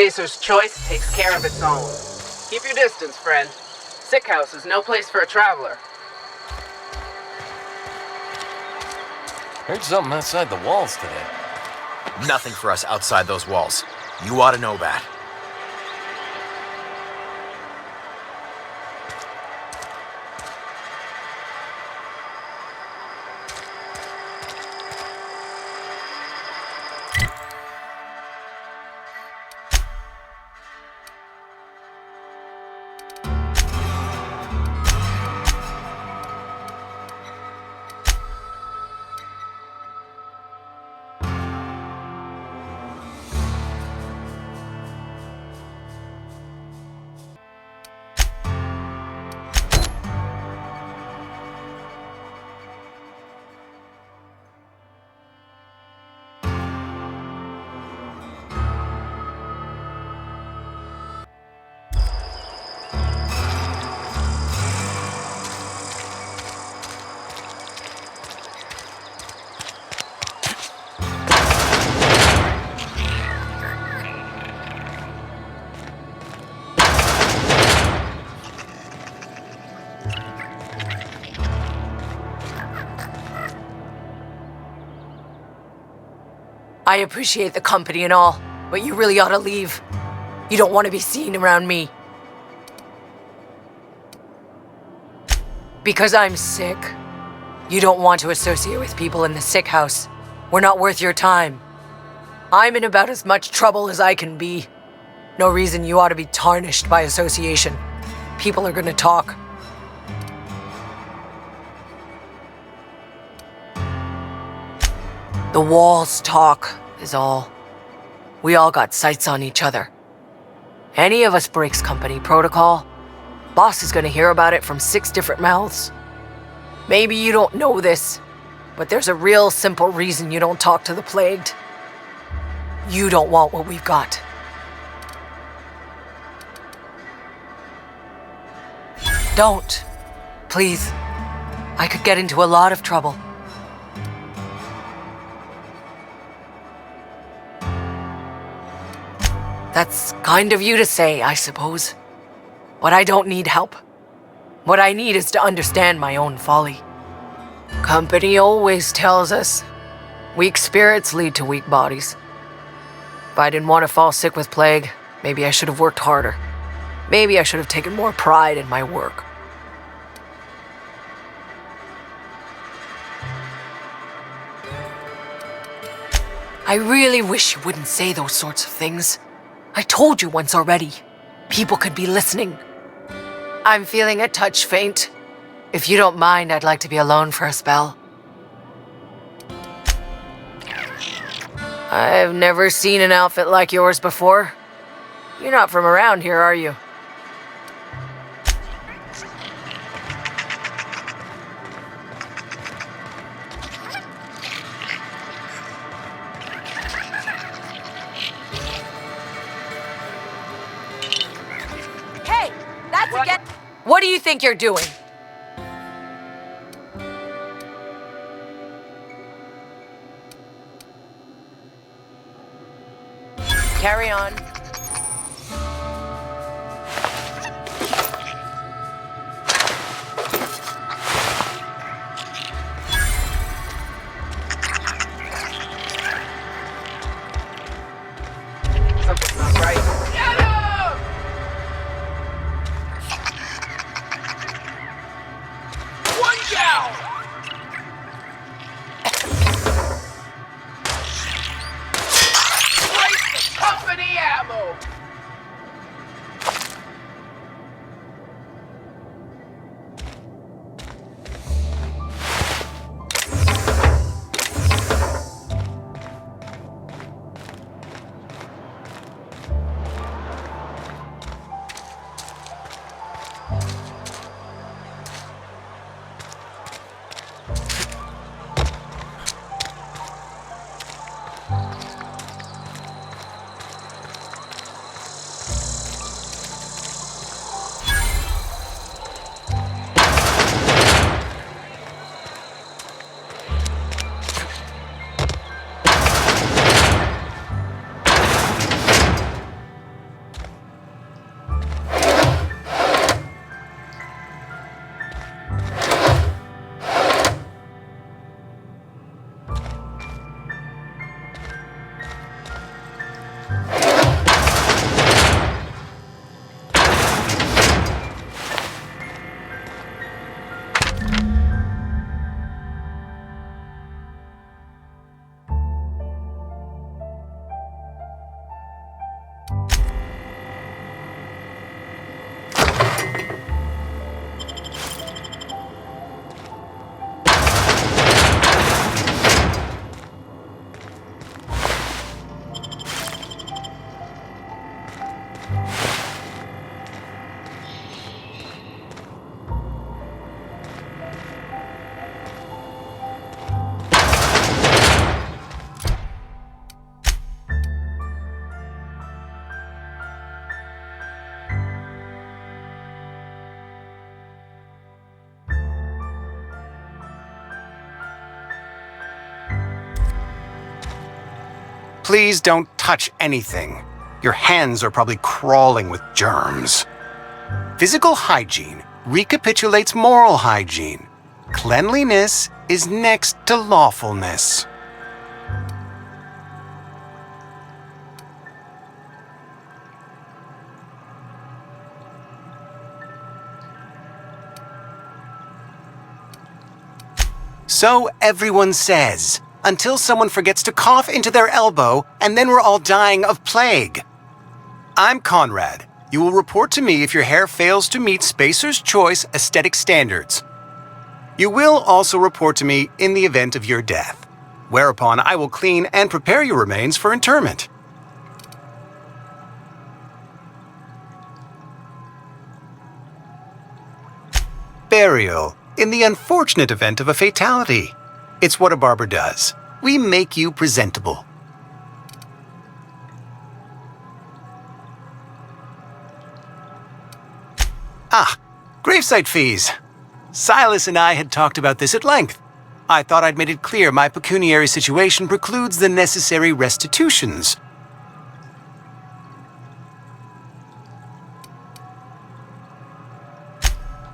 Spacer's choice takes care of its own. Keep your distance, friend. Sick house is no place for a traveler. Heard something outside the walls today. Nothing for us outside those walls. You ought to know that. I appreciate the company and all, but you really ought to leave. You don't want to be seen around me. Because I'm sick. You don't want to associate with people in the sick house. We're not worth your time. I'm in about as much trouble as I can be. No reason you ought to be tarnished by association. People are gonna talk. The walls talk, is all. We all got sights on each other. Any of us breaks company protocol, boss is gonna hear about it from 6 different mouths. Maybe you don't know this, but there's a real simple reason you don't talk to the plagued. You don't want what we've got. Don't. Please. I could get into a lot of trouble. That's kind of you to say, I suppose. But I don't need help. What I need is to understand my own folly. Company always tells us, weak spirits lead to weak bodies. If I didn't want to fall sick with plague, maybe I should have worked harder. Maybe I should have taken more pride in my work. I really wish you wouldn't say those sorts of things. I told you once already. People could be listening. I'm feeling a touch faint. If you don't mind, I'd like to be alone for a spell. I've never seen an outfit like yours before. You're not from around here, are you? Hey, that's again. What do you think you're doing? Carry on. Something's not right. Get him! One down! Break the company ammo! Please don't touch anything. Your hands are probably crawling with germs. Physical hygiene recapitulates moral hygiene. Cleanliness is next to lawfulness. So everyone says, until someone forgets to cough into their elbow, and then we're all dying of plague. I'm Conrad. You will report to me if your hair fails to meet Spacer's Choice aesthetic standards. You will also report to me in the event of your death, whereupon I will clean and prepare your remains for interment. Burial, in the unfortunate event of a fatality. It's what a barber does. We make you presentable. Gravesite fees. Silas and I had talked about this at length. I thought I'd made it clear my pecuniary situation precludes the necessary restitutions.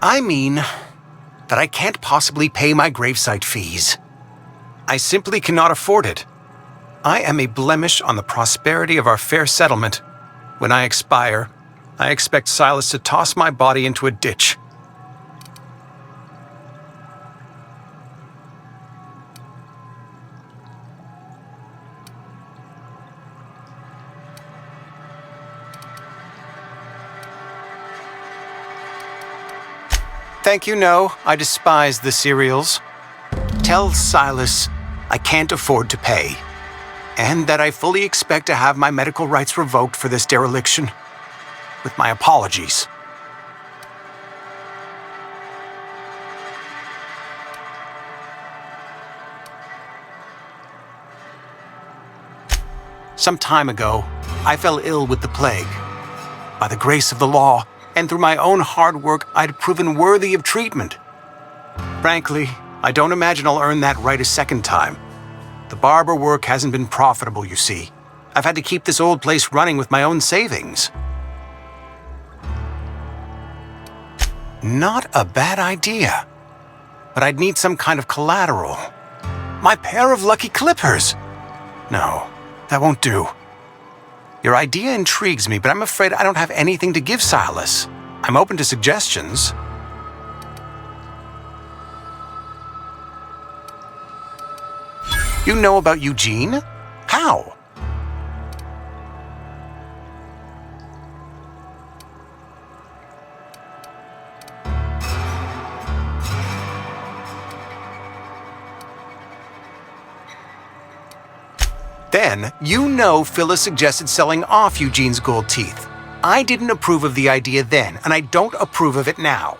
I mean that I can't possibly pay my gravesite fees. I simply cannot afford it. I am a blemish on the prosperity of our fair settlement. When I expire, I expect Silas to toss my body into a ditch. Thank you, no. I despise the cereals. Tell Silas I can't afford to pay, and that I fully expect to have my medical rights revoked for this dereliction. With my apologies. Some time ago, I fell ill with the plague. By the grace of the law, and through my own hard work, I'd proven worthy of treatment. Frankly, I don't imagine I'll earn that right a second time. The barber work hasn't been profitable, you see. I've had to keep this old place running with my own savings. Not a bad idea. But I'd need some kind of collateral. My pair of lucky clippers! No, that won't do. Your idea intrigues me, but I'm afraid I don't have anything to give Silas. I'm open to suggestions. You know about Eugene? How? Then, you know Phyllis suggested selling off Eugene's gold teeth. I didn't approve of the idea then, and I don't approve of it now.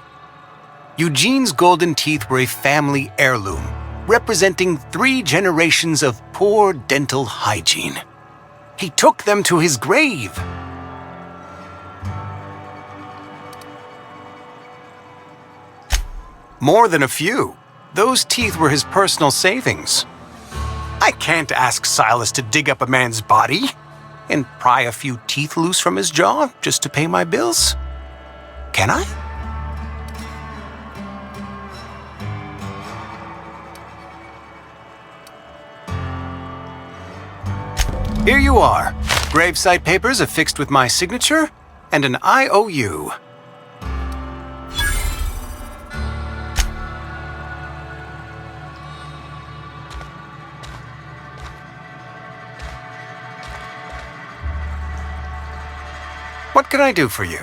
Eugene's golden teeth were a family heirloom, representing 3 generations of poor dental hygiene. He took them to his grave. More than a few. Those teeth were his personal savings. I can't ask Silas to dig up a man's body and pry a few teeth loose from his jaw just to pay my bills. Can I? Here you are. Gravesite papers affixed with my signature and an IOU. What can I do for you?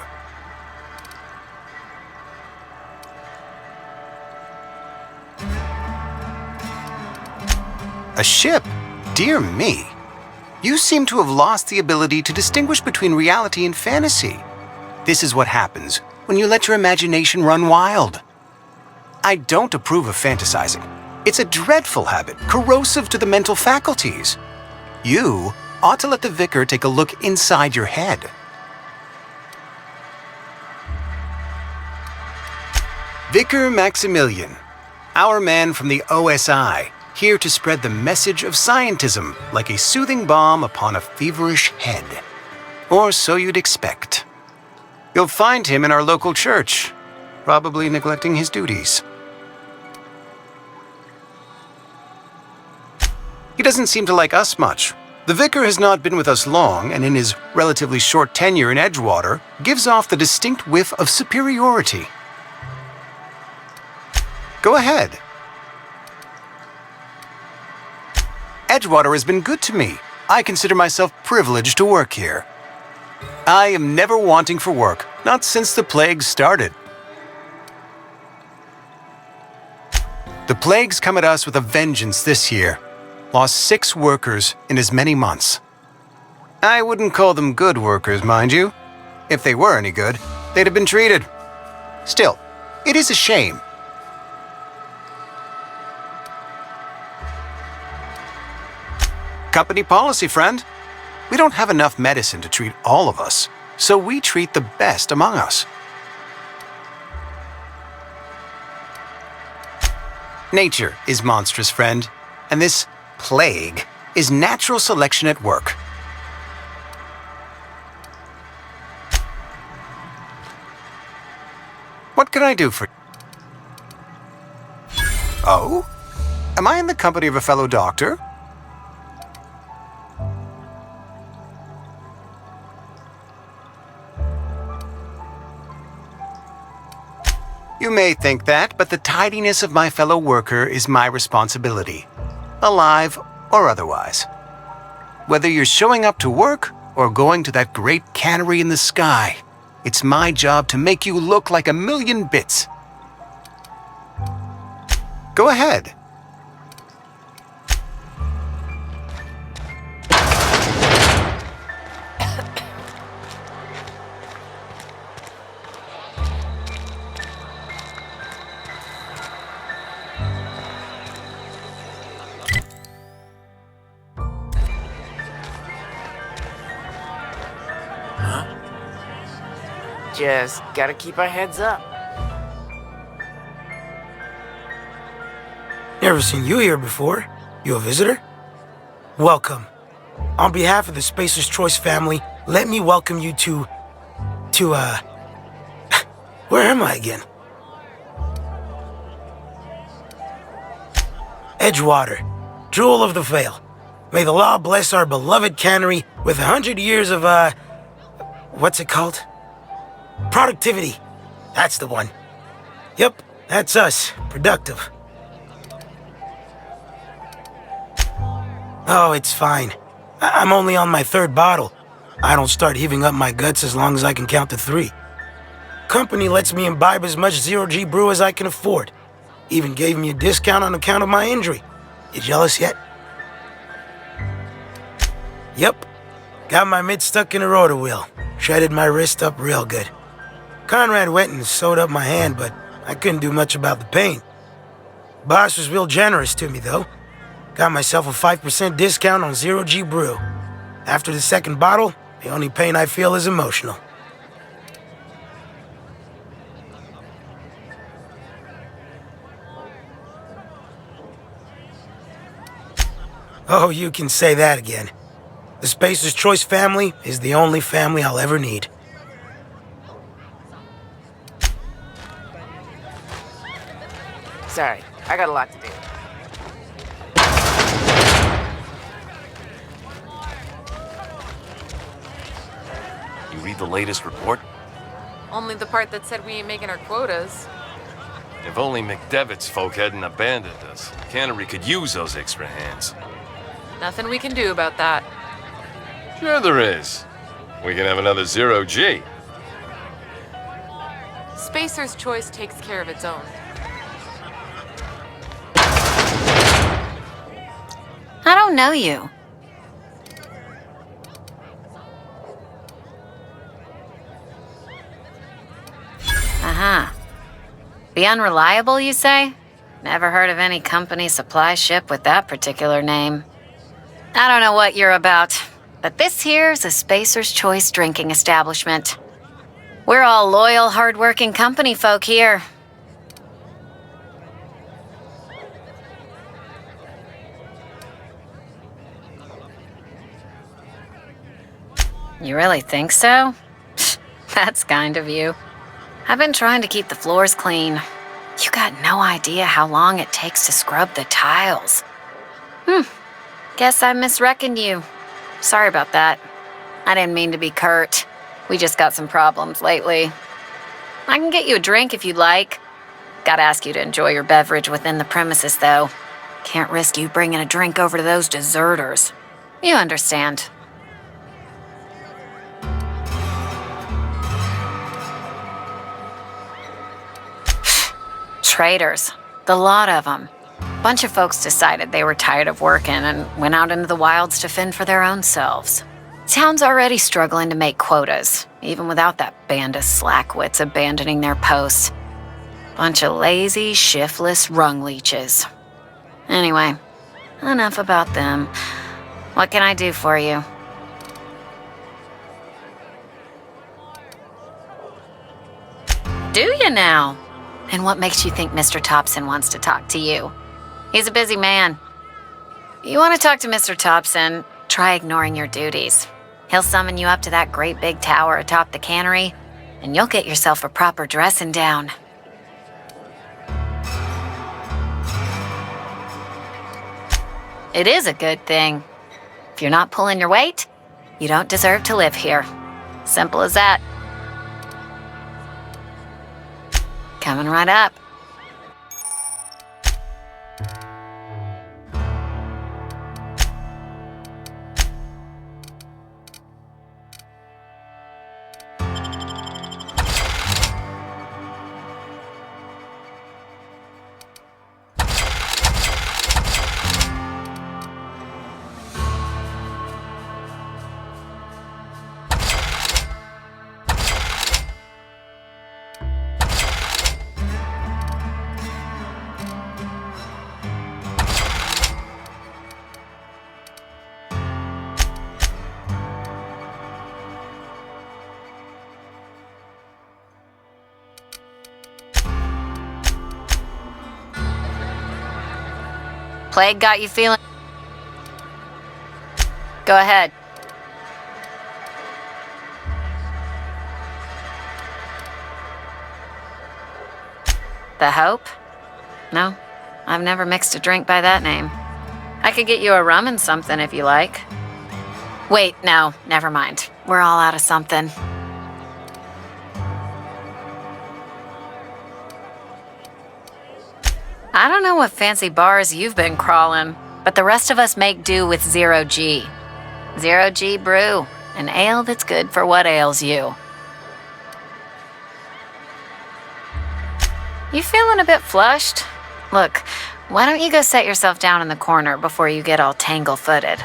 A ship? Dear me. You seem to have lost the ability to distinguish between reality and fantasy. This is what happens when you let your imagination run wild. I don't approve of fantasizing. It's a dreadful habit, corrosive to the mental faculties. You ought to let the vicar take a look inside your head. Vicar Maximilian, our man from the OSI, here to spread the message of scientism like a soothing balm upon a feverish head. Or so you'd expect. You'll find him in our local church, probably neglecting his duties. He doesn't seem to like us much. The vicar has not been with us long, and in his relatively short tenure in Edgewater, gives off the distinct whiff of superiority. Go ahead. Edgewater has been good to me. I consider myself privileged to work here. I am never wanting for work, not since the plague started. The plague's come at us with a vengeance this year. Lost 6 workers in as many months. I wouldn't call them good workers, mind you. If they were any good, they'd have been treated. Still, it is a shame. Company policy, friend. We don't have enough medicine to treat all of us, so we treat the best among us. Nature is monstrous, friend, and this plague is natural selection at work. What can I do for you? Oh? Am I in the company of a fellow doctor? You may think that, but the tidiness of my fellow worker is my responsibility, alive or otherwise. Whether you're showing up to work or going to that great cannery in the sky, it's my job to make you look like a million bits. Go ahead. Just gotta keep our heads up. Never seen you here before. You a visitor? Welcome. On behalf of the Spacer's Choice family, let me welcome you to, where am I again? Edgewater, Jewel of the Vale. May the law bless our beloved cannery with 100 years of, what's it called? Productivity. That's the one. Yep, that's us. Productive. Oh, it's fine. I'm only on my 3rd bottle. I don't start heaving up my guts as long as I can count to 3. Company lets me imbibe as much zero-G brew as I can afford. Even gave me a discount on account of my injury. You jealous yet? Yep. Got my mitt stuck in a rotor wheel. Shredded my wrist up real good. Conrad went and sewed up my hand, but I couldn't do much about the pain. Boss was real generous to me, though. Got myself a 5% discount on zero-G brew. After the 2nd bottle, the only pain I feel is emotional. Oh, you can say that again. The Spacer's Choice family is the only family I'll ever need. Sorry, I got a lot to do. You read the latest report? Only the part that said we ain't making our quotas. If only McDevitt's folk hadn't abandoned us, Cannery could use those extra hands. Nothing we can do about that. Sure there is. We can have another zero-G. Spacer's Choice takes care of its own. I don't know you. Be unreliable, you say? Never heard of any company supply ship with that particular name. I don't know what you're about, but this here's a Spacer's Choice drinking establishment. We're all loyal, hard-working company folk here. You really think so? That's kind of you. I've been trying to keep the floors clean. You got no idea how long it takes to scrub the tiles. Guess I misreckoned you. Sorry about that. I didn't mean to be curt. We just got some problems lately. I can get you a drink if you'd like. Gotta ask you to enjoy your beverage within the premises, though. Can't risk you bringing a drink over to those deserters. You understand. Traitors. The lot of them. Bunch of folks decided they were tired of working and went out into the wilds to fend for their own selves. Town's already struggling to make quotas, even without that band of slackwits abandoning their posts. Bunch of lazy, shiftless rung leeches. Anyway, enough about them. What can I do for you? Do you now? And what makes you think Mr. Thompson wants to talk to you? He's a busy man. You want to talk to Mr. Thompson, try ignoring your duties. He'll summon you up to that great big tower atop the cannery, and you'll get yourself a proper dressing down. It is a good thing. If you're not pulling your weight, you don't deserve to live here. Simple as that. Coming right up. Plague got you feeling? Go ahead. The Hope? No, I've never mixed a drink by that name. I could get you a rum and something if you like. Wait, no, never mind. We're all out of something. I don't know what fancy bars you've been crawling, but the rest of us make do with 0G. 0G brew, an ale that's good for what ails you. You feeling a bit flushed? Look, why don't you go set yourself down in the corner before you get all tangle-footed?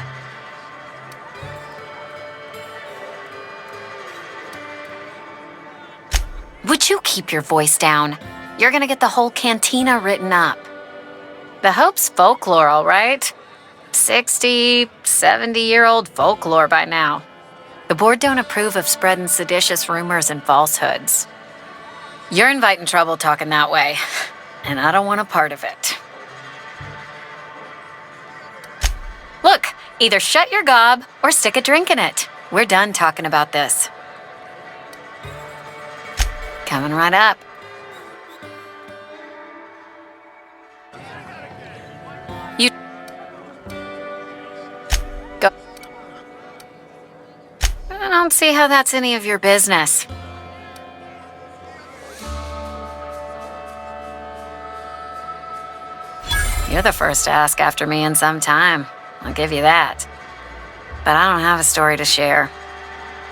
Would you keep your voice down? You're gonna get the whole cantina written up. The Hope's folklore, all right? 60, 70-year-old folklore by now. The board don't approve of spreading seditious rumors and falsehoods. You're inviting trouble talking that way, and I don't want a part of it. Look, either shut your gob or stick a drink in it. We're done talking about this. Coming right up. You go. I don't see how that's any of your business. You're the first to ask after me in some time. I'll give you that. But I don't have a story to share.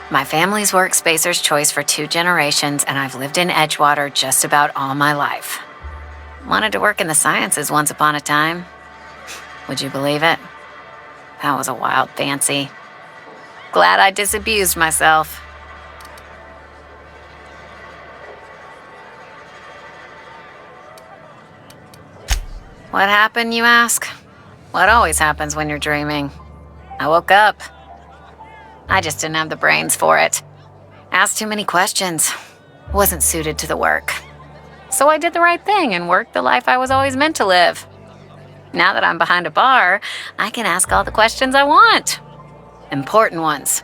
My family's worked Spacer's Choice for 2 generations, and I've lived in Edgewater just about all my life. Wanted to work in the sciences once upon a time. Would you believe it? That was a wild fancy. Glad I disabused myself. What happened, you ask? What always happens when you're dreaming. I woke up. I just didn't have the brains for it. Asked too many questions. Wasn't suited to the work. So I did the right thing and worked the life I was always meant to live. Now that I'm behind a bar, I can ask all the questions I want. Important ones.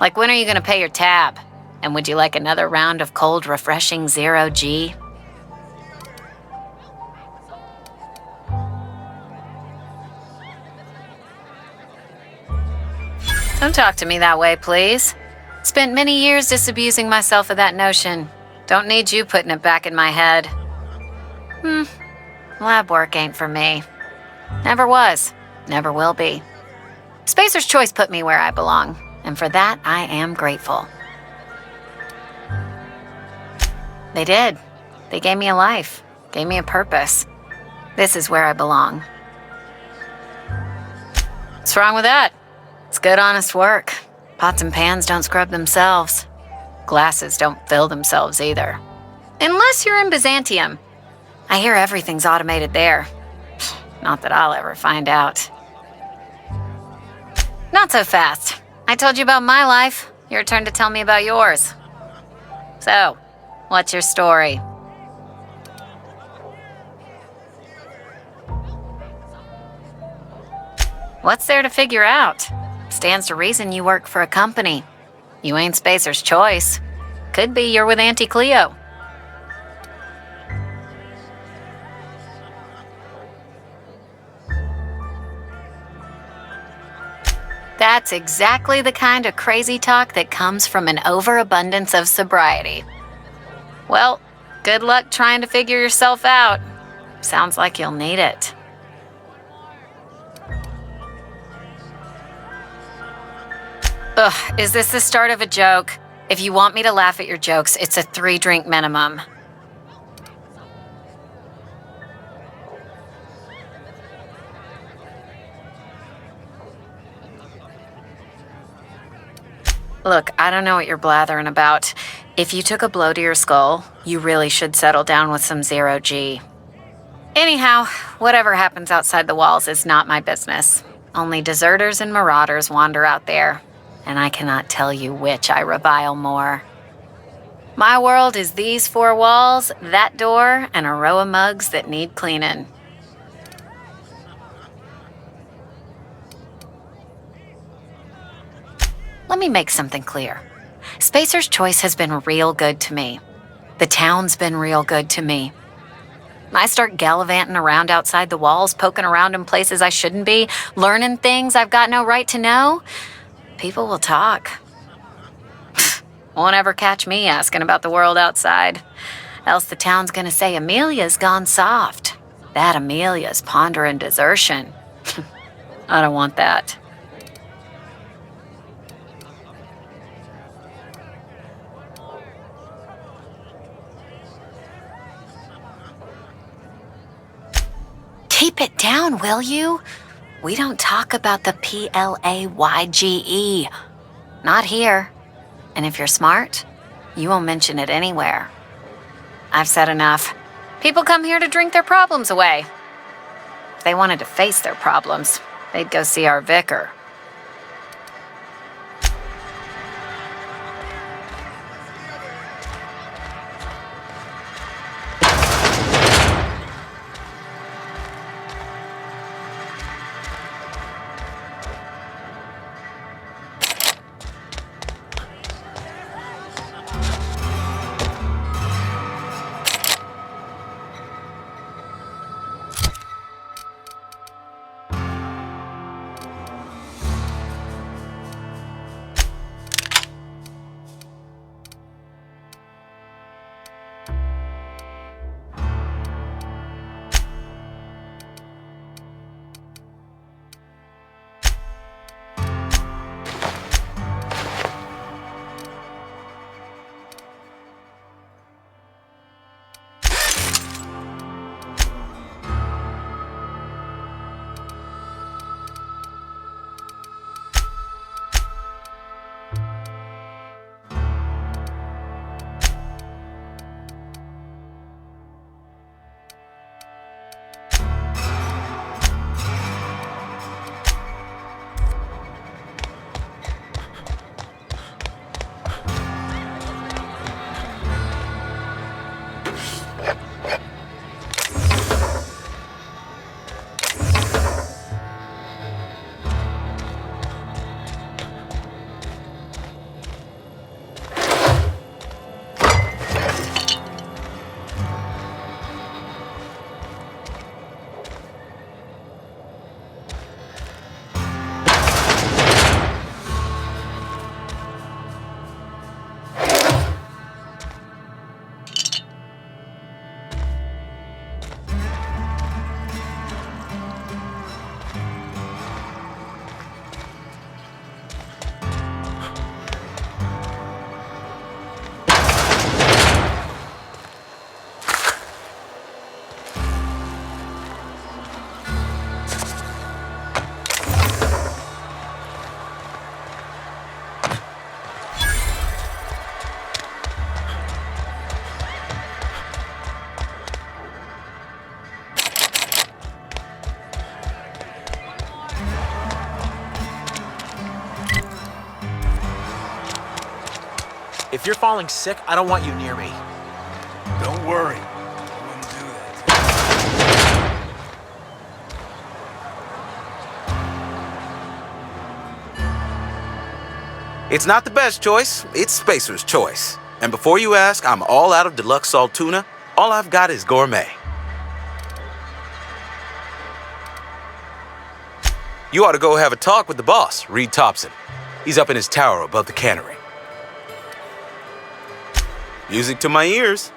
Like, when are you gonna pay your tab? And would you like another round of cold, refreshing zero-G? Don't talk to me that way, please. Spent many years disabusing myself of that notion. Don't need you putting it back in my head. Lab work ain't for me. Never was. Never will be. Spacer's Choice put me where I belong, and for that, I am grateful. They did. They gave me a life, gave me a purpose. This is where I belong. What's wrong with that? It's good, honest work. Pots and pans don't scrub themselves. Glasses don't fill themselves either. Unless you're in Byzantium. I hear everything's automated there. Not that I'll ever find out. Not so fast. I told you about my life. Your turn to tell me about yours. So, what's your story? What's there to figure out? Stands to reason you work for a company. You ain't Spacer's Choice. Could be you're with Auntie Cleo. That's exactly the kind of crazy talk that comes from an overabundance of sobriety. Well, good luck trying to figure yourself out. Sounds like you'll need it. Ugh, is this the start of a joke? If you want me to laugh at your jokes, it's a 3-drink minimum. Look, I don't know what you're blathering about. If you took a blow to your skull, you really should settle down with some zero-G. Anyhow, whatever happens outside the walls is not my business. Only deserters and marauders wander out there, and I cannot tell you which I revile more. My world is these 4 walls, that door, and a row of mugs that need cleaning. Let me make something clear. Spacer's Choice has been real good to me. The town's been real good to me. I start gallivanting around outside the walls, poking around in places I shouldn't be, learning things I've got no right to know. People will talk. Won't ever catch me asking about the world outside. Else the town's gonna say Amelia's gone soft. That Amelia's pondering desertion. I don't want that. Keep it down, will you? We don't talk about the PLAYGE. Not here. And if you're smart, you won't mention it anywhere. I've said enough. People come here to drink their problems away. If they wanted to face their problems, they'd go see our vicar. If you're falling sick, I don't want you near me. Don't worry. I wouldn't do that. It's not the best choice, it's Spacer's choice. And before you ask, I'm all out of deluxe salt tuna. All I've got is gourmet. You ought to go have a talk with the boss, Reed Thompson. He's up in his tower above the cannery. Music to my ears.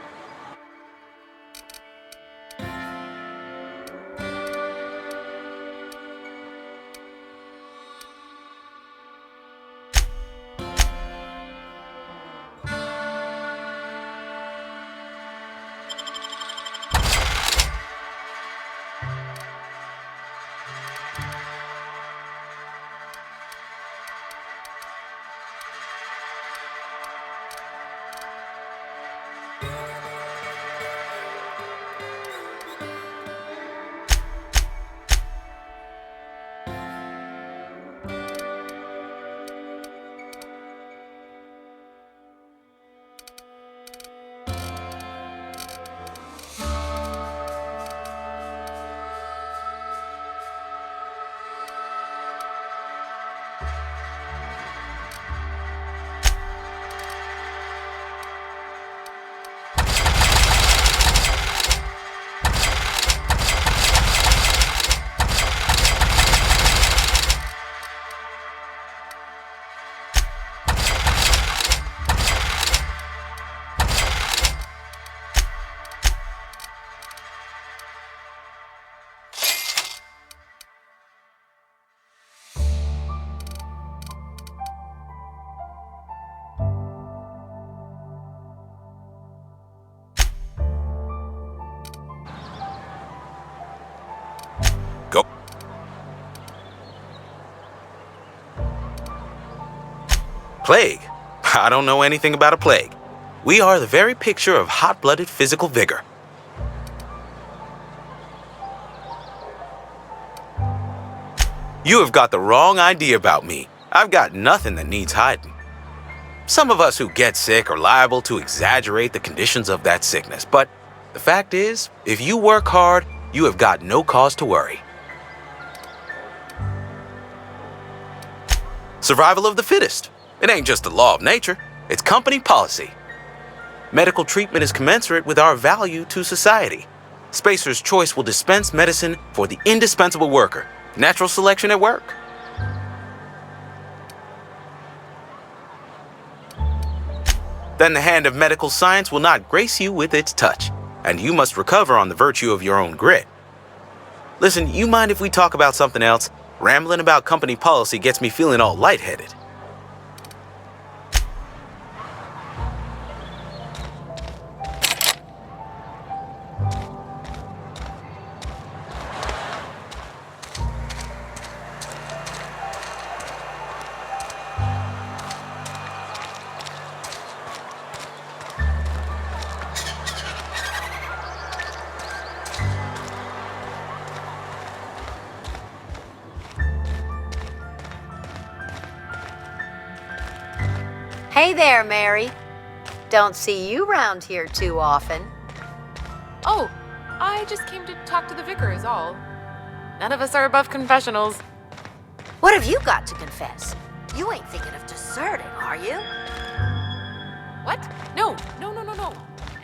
Go. Plague? I don't know anything about a plague. We are the very picture of hot-blooded physical vigor. You have got the wrong idea about me. I've got nothing that needs hiding. Some of us who get sick are liable to exaggerate the conditions of that sickness, but the fact is, if you work hard, you have got no cause to worry. Survival of the fittest. It ain't just a law of nature, it's company policy. Medical treatment is commensurate with our value to society. Spacer's Choice will dispense medicine for the indispensable worker. Natural selection at work. Then the hand of medical science will not grace you with its touch, and you must recover on the virtue of your own grit. Listen, you mind if we talk about something else? Rambling about company policy gets me feeling all lightheaded. Hey there, Mary. Don't see you round here too often. Oh, I just came to talk to the vicar is all. None of us are above confessionals. What have you got to confess? You ain't thinking of deserting, are you? What? No.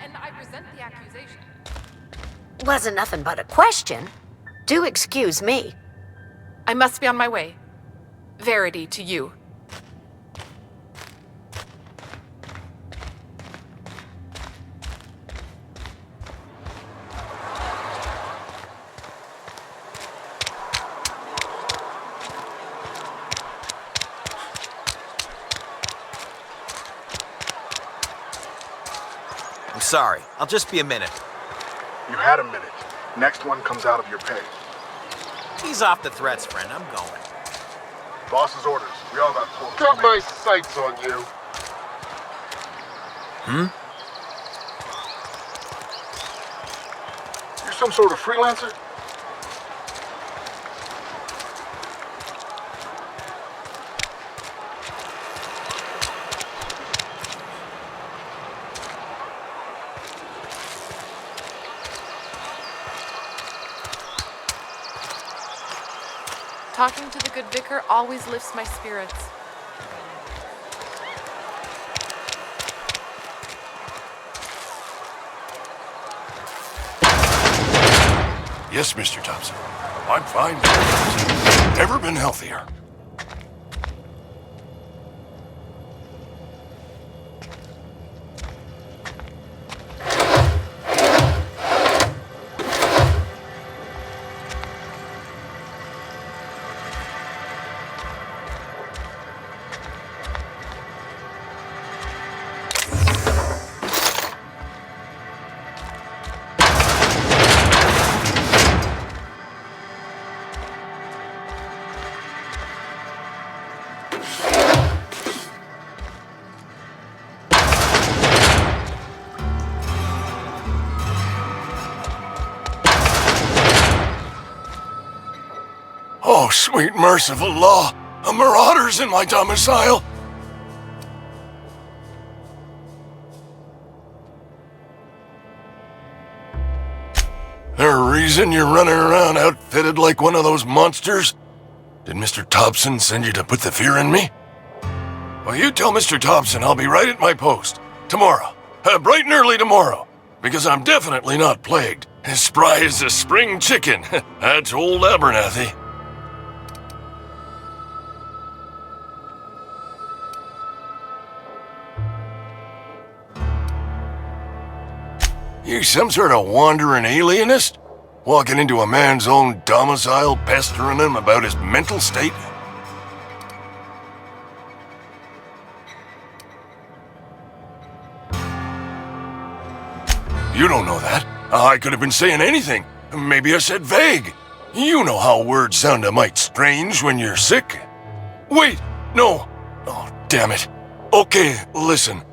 And I resent the accusation. Wasn't nothing but a question. Do excuse me. I must be on my way. Verity to you. I'm sorry. I'll just be a minute. You had a minute. Next one comes out of your pay. Ease off the threats, friend. I'm going. Boss's orders. We all got quotas. Got my sights on you. You're some sort of freelancer? Talking to the good vicar always lifts my spirits. Yes, Mr. Thompson. I'm fine. Never been healthier. Oh, sweet merciful law! A marauder's in my domicile! There a reason you're running around outfitted like one of those monsters? Did Mr. Thompson send you to put the fear in me? Well, you tell Mr. Thompson I'll be right at my post. Tomorrow. Bright and early tomorrow. Because I'm definitely not plagued. As spry as a spring chicken. That's old Abernathy. You some sort of wandering alienist? Walking into a man's own domicile, pestering him about his mental state? You don't know that. I could have been saying anything. Maybe I said vague. You know how words sound a mite strange when you're sick. Wait, no. Oh, damn it. Okay, listen.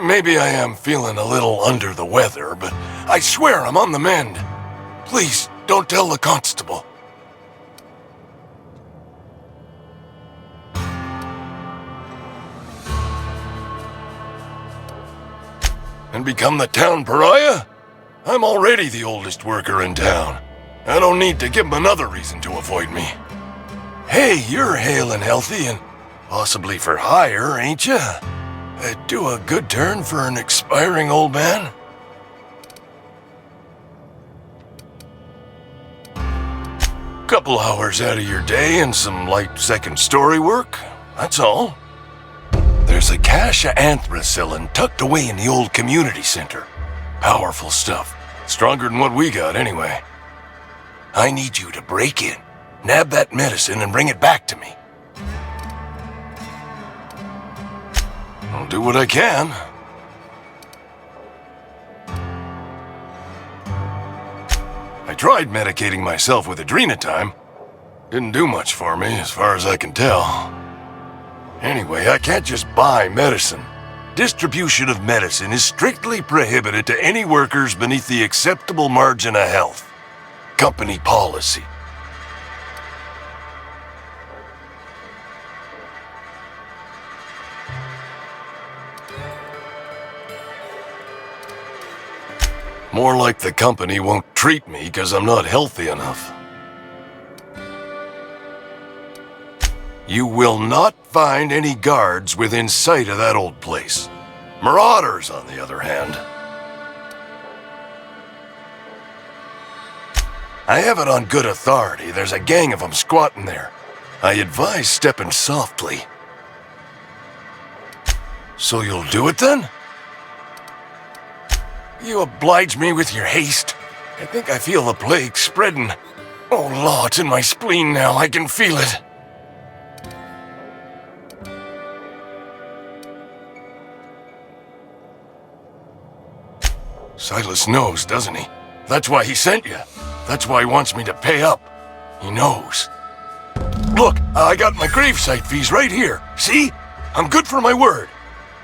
Maybe I am feeling a little under the weather, but I swear I'm on the mend. Please, don't tell the constable. And become the town pariah? I'm already the oldest worker in town. I don't need to give him another reason to avoid me. Hey, you're hale and healthy and possibly for hire, ain't ya? Do a good turn for an expiring old man? Couple hours out of your day and some light second-story work, that's all. There's a cache of anthracillin tucked away in the old community center. Powerful stuff. Stronger than what we got, anyway. I need you to break in, nab that medicine, and bring it back to me. I'll do what I can. I tried medicating myself with adrenatime. Didn't do much for me, as far as I can tell. Anyway, I can't just buy medicine. Distribution of medicine is strictly prohibited to any workers beneath the acceptable margin of health. Company policy. More like the company won't treat me because I'm not healthy enough. You will not find any guards within sight of that old place. Marauders, on the other hand. I have it on good authority. There's a gang of them squatting there. I advise stepping softly. So you'll do it then? You oblige me with your haste. I think I feel the plague spreading. Oh, law, it's in my spleen now. I can feel it. Silas knows, doesn't he? That's why he sent you. That's why he wants me to pay up. He knows. Look, I got my gravesite fees right here. See? I'm good for my word.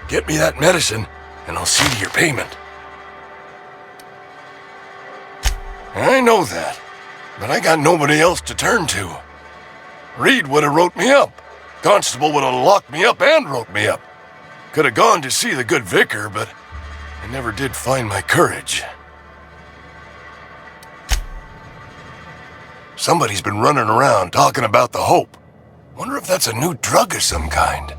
Get me that medicine, and I'll see to your payment. I know that, but I got nobody else to turn to. Reed would have wrote me up. Constable would have locked me up and wrote me up. Could have gone to see the good vicar, but I never did find my courage. Somebody's been running around talking about the Hope. Wonder if that's a new drug of some kind.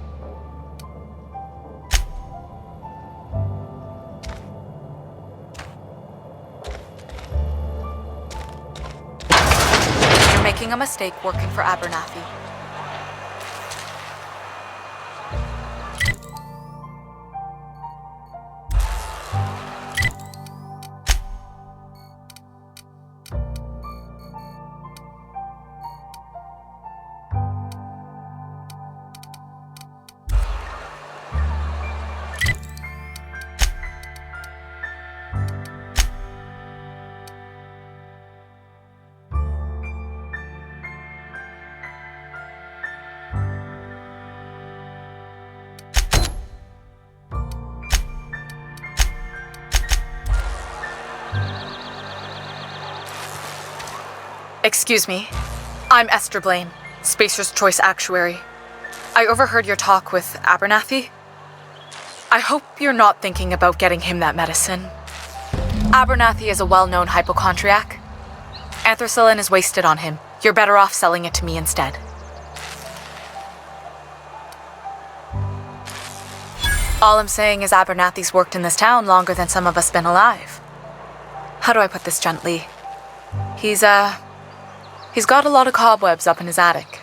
You're making a mistake working for Abernathy. Excuse me. I'm Esther Blaine, Spacer's Choice Actuary. I overheard your talk with Abernathy. I hope you're not thinking about getting him that medicine. Abernathy is a well-known hypochondriac. Anthracillin is wasted on him. You're better off selling it to me instead. All I'm saying is Abernathy's worked in this town longer than some of us been alive. How do I put this gently? He's got a lot of cobwebs up in his attic.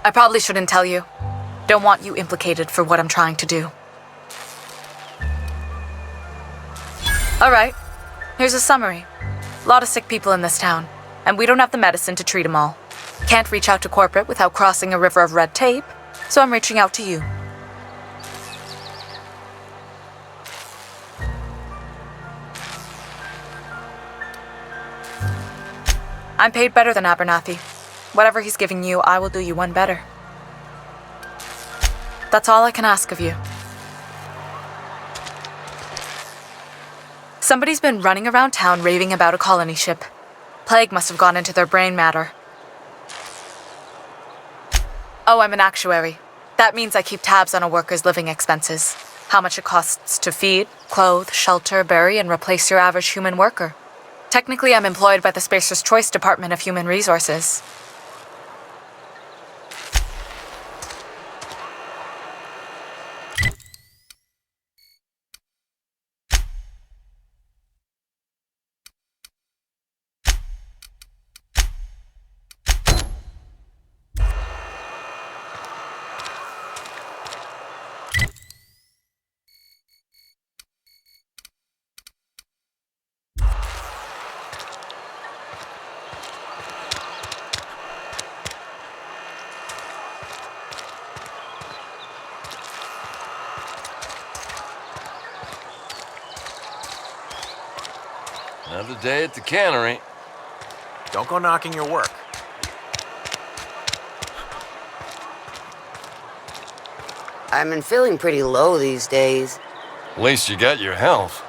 I probably shouldn't tell you. Don't want you implicated for what I'm trying to do. All right, here's a summary. A lot of sick people in this town, and we don't have the medicine to treat them all. Can't reach out to corporate without crossing a river of red tape, so I'm reaching out to you. I'm paid better than Abernathy. Whatever he's giving you, I will do you one better. That's all I can ask of you. Somebody's been running around town raving about a colony ship. Plague must have gone into their brain matter. Oh, I'm an actuary. That means I keep tabs on a worker's living expenses. How much it costs to feed, clothe, shelter, bury, and replace your average human worker. Technically, I'm employed by the Spacer's Choice Department of Human Resources. Another day at the cannery. Don't go knocking your work. I've been feeling pretty low these days. At least you got your health.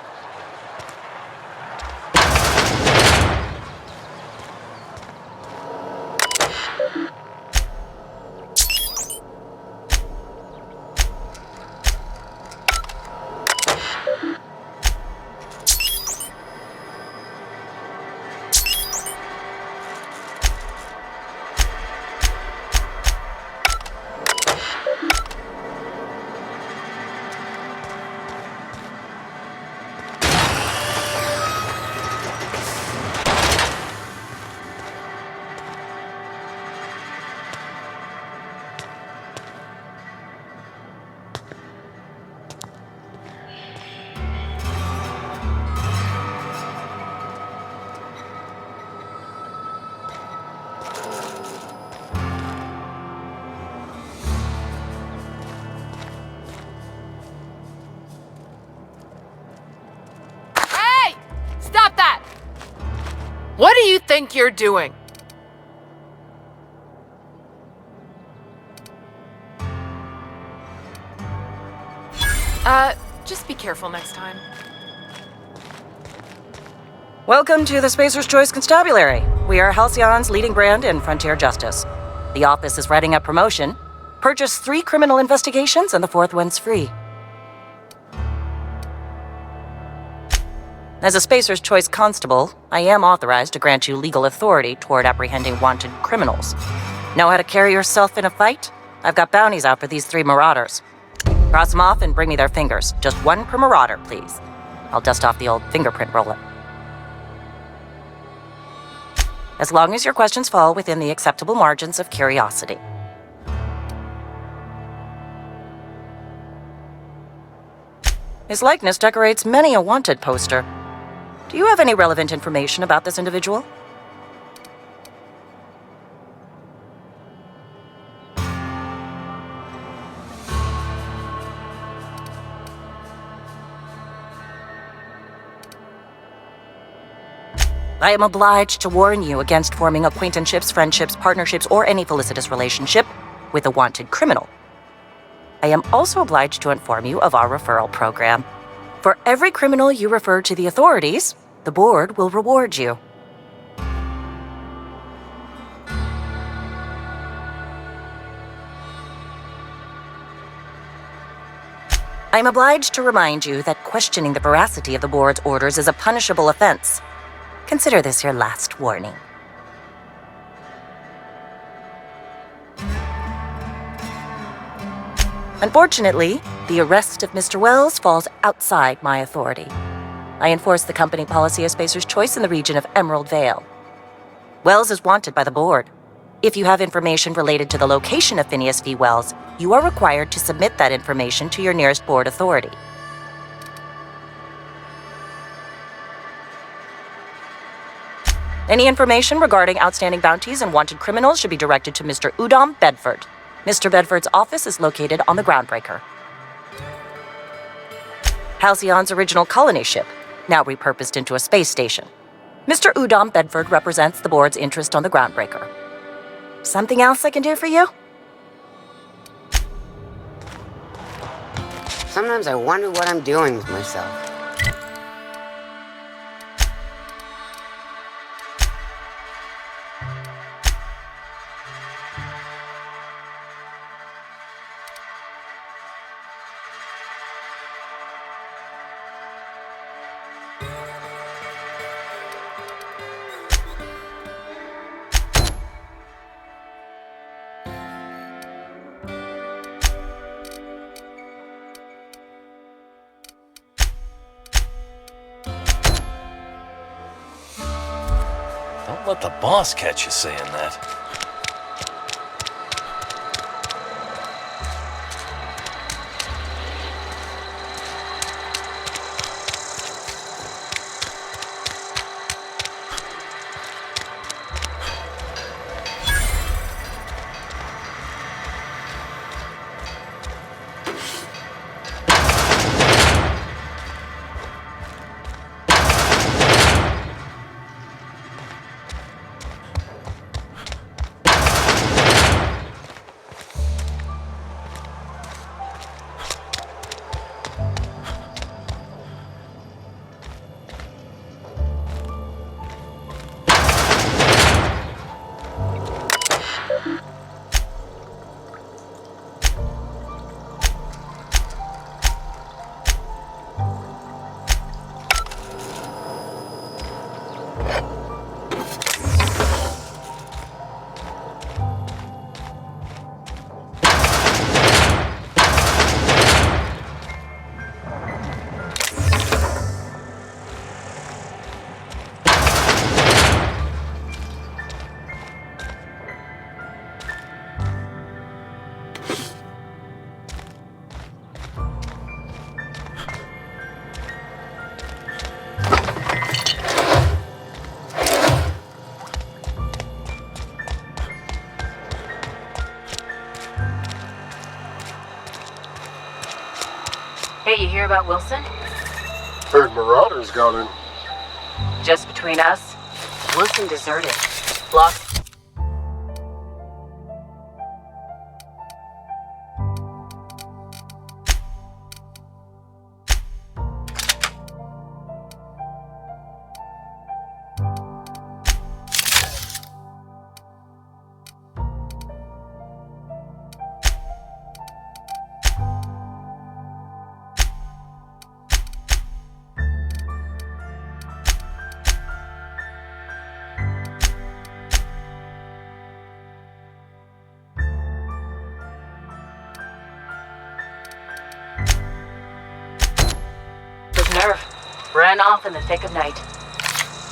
What do you think you're doing? Just be careful next time. Welcome to the Spacer's Choice Constabulary. We are Halcyon's leading brand in frontier justice. The office is writing up promotion. Purchase 3 criminal investigations and the 4th one's free. As a Spacer's Choice constable, I am authorized to grant you legal authority toward apprehending wanted criminals. Know how to carry yourself in a fight? I've got bounties out for these 3 marauders. Cross them off and bring me their fingers. Just 1 per marauder, please. I'll dust off the old fingerprint roller. As long as your questions fall within the acceptable margins of curiosity. His likeness decorates many a wanted poster. Do you have any relevant information about this individual? I am obliged to warn you against forming acquaintanceships, friendships, partnerships, or any felicitous relationship with a wanted criminal. I am also obliged to inform you of our referral program. For every criminal you refer to the authorities, the board will reward you. I am obliged to remind you that questioning the veracity of the board's orders is a punishable offense. Consider this your last warning. Unfortunately, the arrest of Mr. Wells falls outside my authority. I enforce the company policy of Spacer's Choice in the region of Emerald Vale. Wells is wanted by the board. If you have information related to the location of Phineas V. Wells, you are required to submit that information to your nearest board authority. Any information regarding outstanding bounties and wanted criminals should be directed to Mr. Udom Bedford. Mr. Bedford's office is located on the Groundbreaker. Halcyon's original colony ship, now repurposed into a space station. Mr. Udom Bedford represents the board's interest on the Groundbreaker. Something else I can do for you? Sometimes I wonder what I'm doing with myself. Don't let the boss catch you saying that. Hey, you hear about Wilson? Heard Marauders got in. Just between us, Wilson deserted. Lost. Ran off in the thick of night.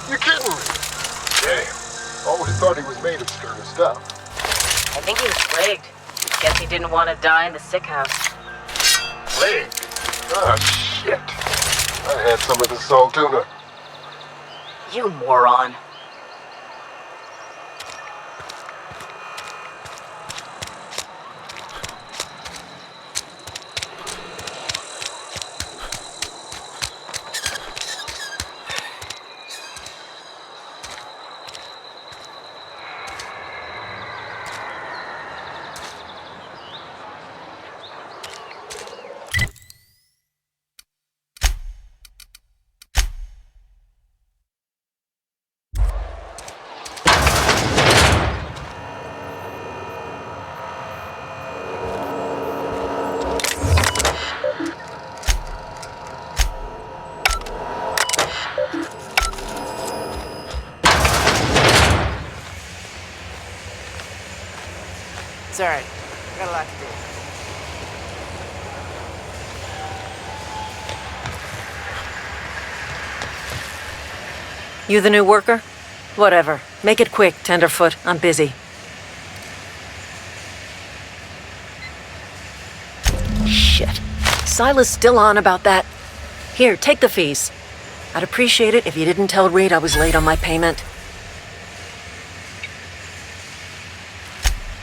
You're kidding me. Damn. Always thought he was made of sterner stuff. I think he was plagued. Guess he didn't want to die in the sick house. Plague? Ah, shit. I had some of the salt tuna. You moron. It's alright. I got a lot to do. You the new worker? Whatever. Make it quick, Tenderfoot. I'm busy. Shit. Silas still on about that. Here, take the fees. I'd appreciate it if you didn't tell Reed I was late on my payment.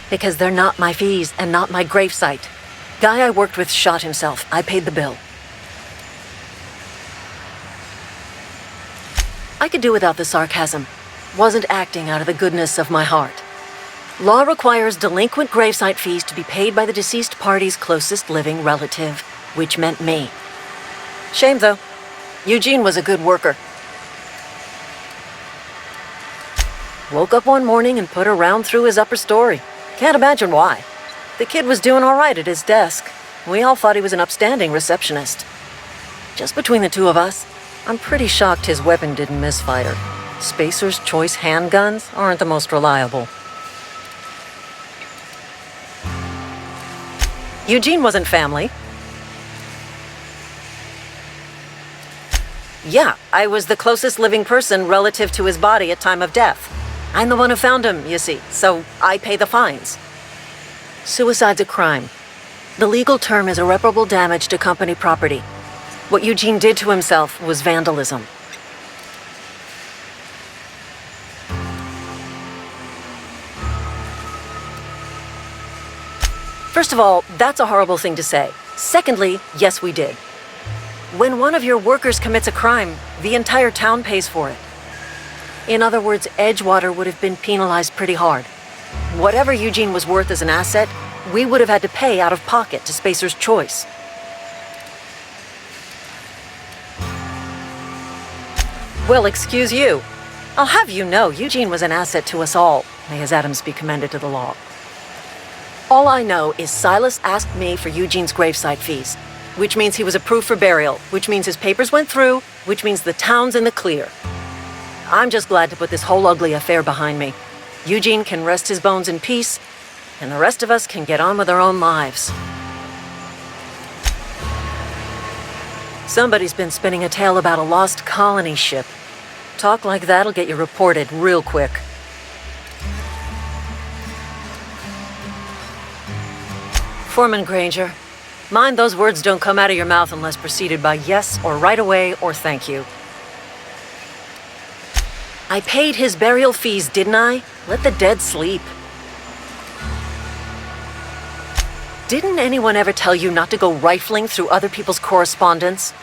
Because they're not my fees and not my gravesite. Guy I worked with shot himself. I paid the bill. I could do without the sarcasm. Wasn't acting out of the goodness of my heart. Law requires delinquent gravesite fees to be paid by the deceased party's closest living relative, which meant me. Shame, though. Eugene was a good worker. Woke up one morning and put a round through his upper story. Can't imagine why. The kid was doing all right at his desk. We all thought he was an upstanding receptionist. Just between the two of us, I'm pretty shocked his weapon didn't misfire. Spacer's Choice handguns aren't the most reliable. Eugene wasn't family. Yeah, I was the closest living person relative to his body at time of death. I'm the one who found him, you see, so I pay the fines. Suicide's a crime. The legal term is irreparable damage to company property. What Eugene did to himself was vandalism. First of all, that's a horrible thing to say. Secondly, yes, we did. When one of your workers commits a crime, the entire town pays for it. In other words, Edgewater would have been penalized pretty hard. Whatever Eugene was worth as an asset, we would have had to pay out of pocket to Spacer's Choice. Well, excuse you. I'll have you know, Eugene was an asset to us all. May his atoms be commended to the law. All I know is Silas asked me for Eugene's gravesite fees, which means he was approved for burial, which means his papers went through, which means the town's in the clear. I'm just glad to put this whole ugly affair behind me. Eugene can rest his bones in peace, and the rest of us can get on with our own lives. Somebody's been spinning a tale about a lost colony ship. Talk like that'll get you reported real quick. Foreman Granger, mind those words don't come out of your mouth unless preceded by yes or right away or thank you. I paid his burial fees, didn't I? Let the dead sleep. Didn't anyone ever tell you not to go rifling through other people's correspondence?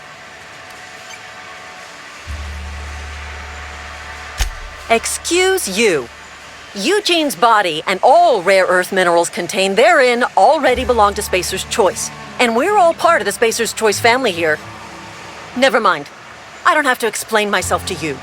Excuse you. Eugene's body and all rare earth minerals contained therein already belong to Spacer's Choice. And we're all part of the Spacer's Choice family here. Never mind. I don't have to explain myself to you.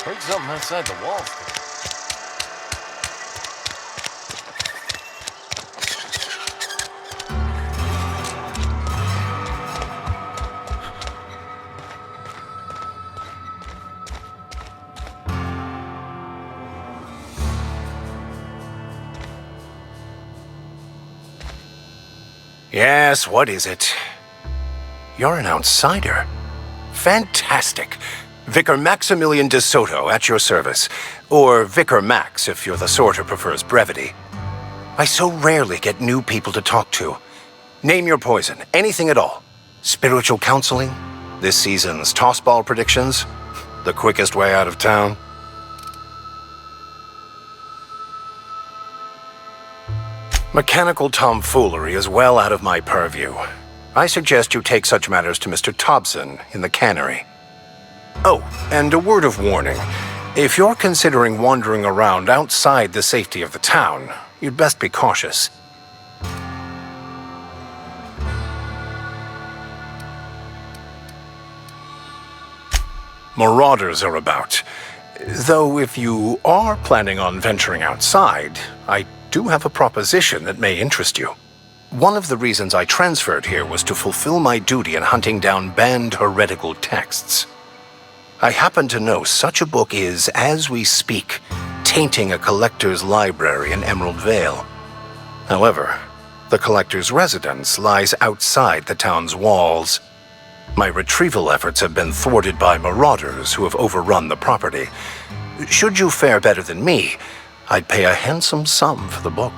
Heard something outside the walls. Yes, what is it? You're an outsider. Fantastic. Vicar Maximilian de Soto at your service. Or Vicar Max if you're the sort who prefers brevity. I so rarely get new people to talk to. Name your poison, anything at all. Spiritual counseling? This season's tossball predictions? The quickest way out of town? Mechanical tomfoolery is well out of my purview. I suggest you take such matters to Mr. Thompson in the cannery. Oh, and a word of warning. If you're considering wandering around outside the safety of the town, you'd best be cautious. Marauders are about. Though if you are planning on venturing outside, I do have a proposition that may interest you. One of the reasons I transferred here was to fulfill my duty in hunting down banned heretical texts. I happen to know such a book is, as we speak, tainting a collector's library in Emerald Vale. However, the collector's residence lies outside the town's walls. My retrieval efforts have been thwarted by marauders who have overrun the property. Should you fare better than me, I'd pay a handsome sum for the book.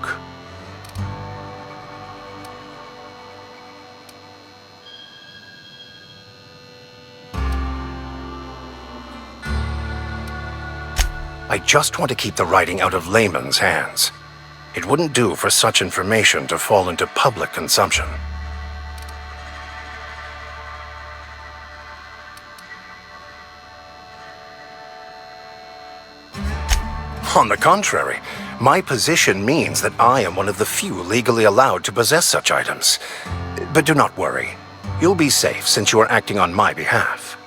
I just want to keep the writing out of layman's hands. It wouldn't do for such information to fall into public consumption. On the contrary, my position means that I am one of the few legally allowed to possess such items. But do not worry. You'll be safe since you are acting on my behalf.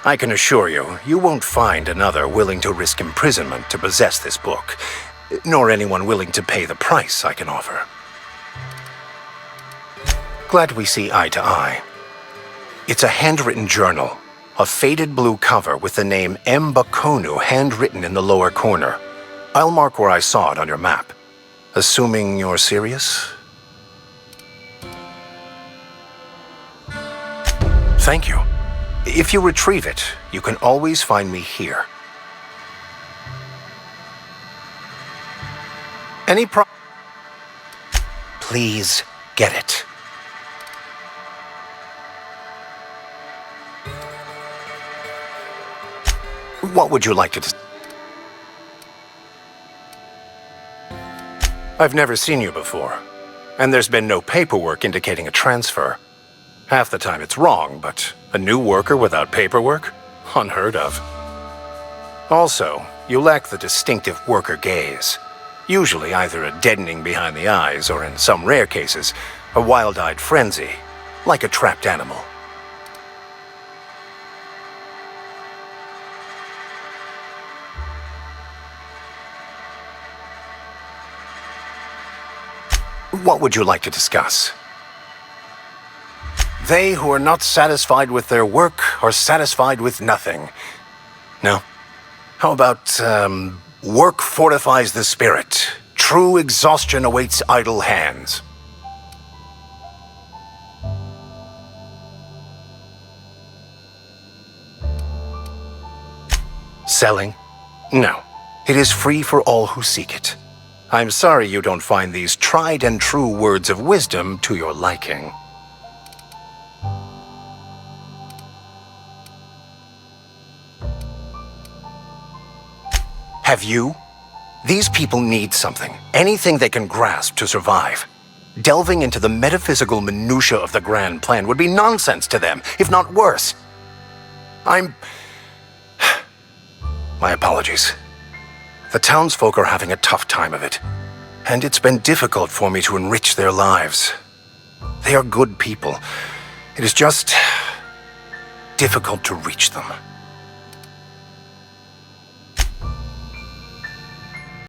I can assure you, you won't find another willing to risk imprisonment to possess this book, nor anyone willing to pay the price I can offer. Glad we see eye to eye. It's a handwritten journal, a faded blue cover with the name M. Bakonu handwritten in the lower corner. I'll mark where I saw it on your map. Assuming you're serious? Thank you. If you retrieve it, you can always find me here. Please get it. What would you like to I've never seen you before, and there's been no paperwork indicating a transfer. Half the time it's wrong, but a new worker without paperwork? Unheard of. Also, you lack the distinctive worker gaze. Usually either a deadening behind the eyes, or in some rare cases, a wild-eyed frenzy, like a trapped animal. What would you like to discuss? They who are not satisfied with their work are satisfied with nothing. No? How about, work fortifies the spirit. True exhaustion awaits idle hands. Selling? No. It is free for all who seek it. I'm sorry you don't find these tried and true words of wisdom to your liking. Have you? These people need something, anything they can grasp to survive. Delving into the metaphysical minutiae of the grand plan would be nonsense to them, if not worse. My apologies. The townsfolk are having a tough time of it, and it's been difficult for me to enrich their lives. They are good people. It is just difficult to reach them.